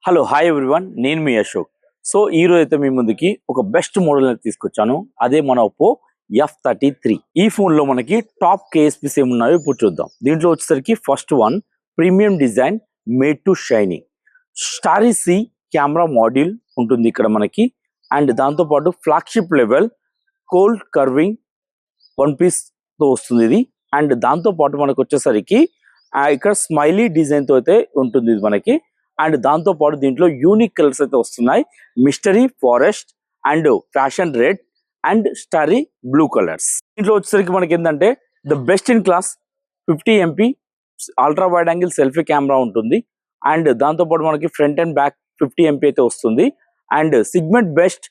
Hello hi everyone, నేను మీ Ashok. So ఈ రోజు అయితే మీ ముందుకి ఒక బెస్ట్ మోడల్ అయితే తీసుకొచ్చాను. అదే మన ఒప్పో F33. ఈ ఫోన్ లో మనకి టాప్ KSPs ఏమున్నాయో ఇప్పుడు చూద్దాం. దీంట్లో వచ్చేసరికి first one premium design made to shining starry sea camera module ఉంటుంది ఇక్కడ మనకి. అండ్ దాంతో పాటు flagship level cold carving one piece తో వస్తుంది ఇది. అండ్ దాంతో పాటు మనకు వచ్చేసరికి ఇక్కడ స్మైలీ డిజైన్ తో అయితే ఉంటుంది ఇది మనకి. అండ్ దాంతో పాటు దీంట్లో యూనిక్ కలర్స్ అయితే వస్తున్నాయి. Mystery forest and fashion red and starry blue colours. దీంట్లో వచ్చేసరికి మనకి ఏంటంటే the best in class 50 MP ultra wide angle selfie camera ఉంటుంది. అండ్ దాంతో పాటు మనకి ఫ్రంట్ అండ్ బ్యాక్ 50 MP అయితే వస్తుంది. And segment best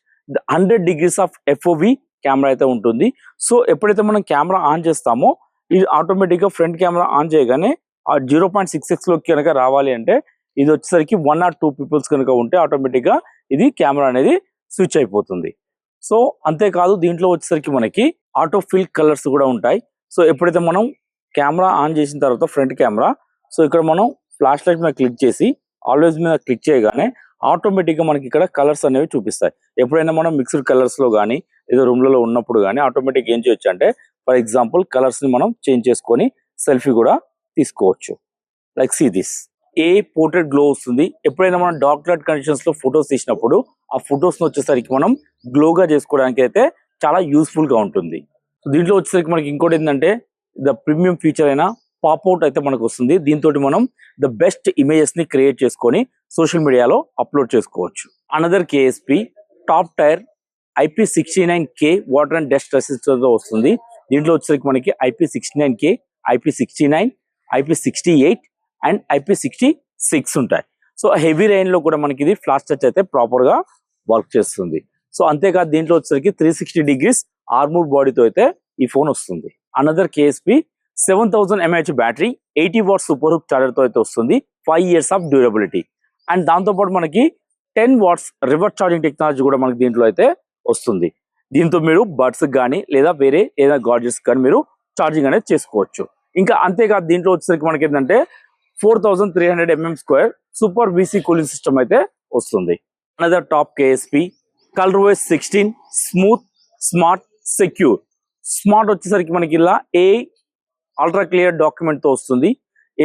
100 degrees of FOV camera అయితే ఉంటుంది. సో ఎప్పుడైతే మనం కెమెరా ఆన్ చేస్తామో ఇది ఆటోమేటిక్ గా ఫ్రంట్ కెమెరా ఆన్ చేయగానే 0.66 లోకి కనుక రావాలి అంటే ఇది వచ్చేసరికి 1 or 2 పీపుల్స్ కనుక ఉంటే ఆటోమేటిక్ గా ఇది కెమెరా అనేది స్విచ్ అయిపోతుంది. సో అంతేకాదు దీంట్లో వచ్చేసరికి మనకి ఆటో ఫిల్ కలర్స్ కూడా ఉంటాయి. సో ఎప్పుడైతే మనం కెమెరా ఆన్ చేసిన తర్వాత ఫ్రంట్ కెమెరా, సో ఇక్కడ మనం ఫ్లాష్ లైట్ మీద క్లిక్ చేసి ఆల్వేస్ మీద క్లిక్ చేయగానే ఆటోమేటిక్ గా మనకి ఇక్కడ కలర్స్ అనేవి చూపిస్తాయి. ఎప్పుడైనా మనం మిక్స్డ్ కలర్స్ లో కానీ ఏదో రూమ్లలో ఉన్నప్పుడు కానీ ఆటోమేటిక్ ఏం చేయొచ్చు అంటే ఫర్ ఎగ్జాంపుల్ కలర్స్ ని మనం చేంజ్ చేసుకొని సెల్ఫీ కూడా తీసుకోవచ్చు. Like see this a portrait glow వస్తుంది. ఎప్పుడైనా మనం డార్క్ లైట్ కండిషన్స్ లో ఫొటోస్ తీసినప్పుడు ఆ ఫొటోస్ వచ్చేసరికి మనం గ్లోగా చేసుకోవడానికి అయితే చాలా యూస్ఫుల్ గా ఉంటుంది. దీంట్లో వచ్చేసరికి మనకి ఇంకోటి ఏంటంటే ద ప్రీమియం ఫీచర్ అయిన పాప్అవుట్ అయితే మనకు వస్తుంది. దీంతో మనం ద బెస్ట్ ఇమేజెస్ ని క్రియేట్ చేసుకొని సోషల్ మీడియాలో అప్లోడ్ చేసుకోవచ్చు. Another KSP top tier IP69K water and dust resistor తో వస్తుంది. దీంట్లో వచ్చేసరికి మనకి IP69K, IP69, IP68 and IP66 ఉంటాయి. సో హెవీ రైన్ లో కూడా మనకి ఇది ఫ్లాష్ టచ్ అయితే ప్రాపర్ గా వర్క్ చేస్తుంది. సో అంతేకాదు దీంట్లో వచ్చేసరికి 360 degrees ఆర్మూర్ బాడీతో అయితే ఈ ఫోన్ వస్తుంది. Another KSP 7000 mAh battery 80 watts super hook charger తో అయితే వస్తుంది. 5 years ఆఫ్ డ్యూరబిలిటీ. అండ్ దాంతో పాటు మనకి 10 watts రివర్స్ ఛార్జింగ్ టెక్నాలజీ కూడా మనకి దీంట్లో అయితే వస్తుంది. దీంతో మీరు బడ్స్ కానీ లేదా వేరే ఏదైనా గాడ్జెట్స్ కానీ మీరు ఛార్జింగ్ అనేది చేసుకోవచ్చు. ఇంకా అంతేకాదు దీంట్లో వచ్చేసరికి మనకి ఏంటంటే 4300 mm² super VC cooling system అయితే వస్తుంది. Another top KSP ColorOS 16 smooth smart secure. Smart వచ్చేసరికి మనకి ఇలా అల్ట్రా క్లియర్ డాక్యుమెంట్ తో వస్తుంది.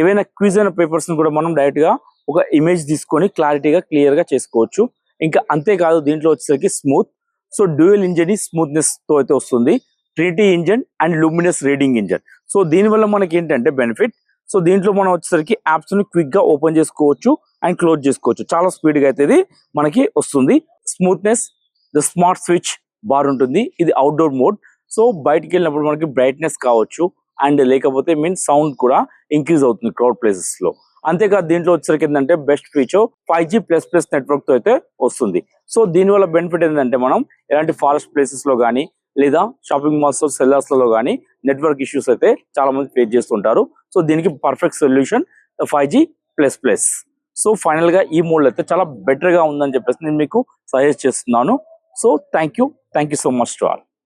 ఏవైనా క్విజ్ అయిన పేపర్స్ ని కూడా మనం డైరెక్ట్ గా ఒక ఇమేజ్ తీసుకొని క్లారిటీగా క్లియర్ గా చేసుకోవచ్చు. ఇంకా అంతేకాదు దీంట్లో వచ్చేసరికి smooth, so dual engine smoothness తో అయితే వస్తుంది. Trinity engine and luminous reading engine. So దీనివల్ల మనకి ఏంటంటే బెనిఫిట్, సో దీంట్లో మనం వచ్చేసరికి యాప్స్ ని క్విక్ గా ఓపెన్ చేసుకోవచ్చు అండ్ క్లోజ్ చేసుకోవచ్చు. చాలా స్పీడ్ గా అయితే ఇది మనకి వస్తుంది. Smoothness, the smart switch bar ఉంటుంది. ఇది అవుట్డోర్ మోడ్. సో బయటికి వెళ్ళినప్పుడు మనకి బ్రైట్నెస్ కావచ్చు అండ్ లేకపోతే సౌండ్ కూడా ఇంక్రీజ్ అవుతుంది క్రౌడ్ ప్లేసెస్ లో. అంతేకాదు దీంట్లో వచ్చేసరికి ఏంటంటే బెస్ట్ ఫీచర్ 5G++ నెట్వర్క్ తో అయితే వస్తుంది. సో దీనివల్ల బెనిఫిట్ ఏంటంటే మనం ఎలాంటి ఫారెస్ట్ ప్లేసెస్ లో కానీ లేదా షాపింగ్ మాల్స్ సెల్లర్స్ లో కానీ నెట్వర్క్ ఇష్యూస్ అయితే చాలా మంది ఫేస్ చేస్తుంటారు. సో దీనికి perfect solution 5G++. So final గా ఈ మోడల్ అయితే చాలా బెటర్ గా ఉందని చెప్పేసి నేను మీకు సజెస్ట్ చేస్తున్నాను. So thank you so much to all.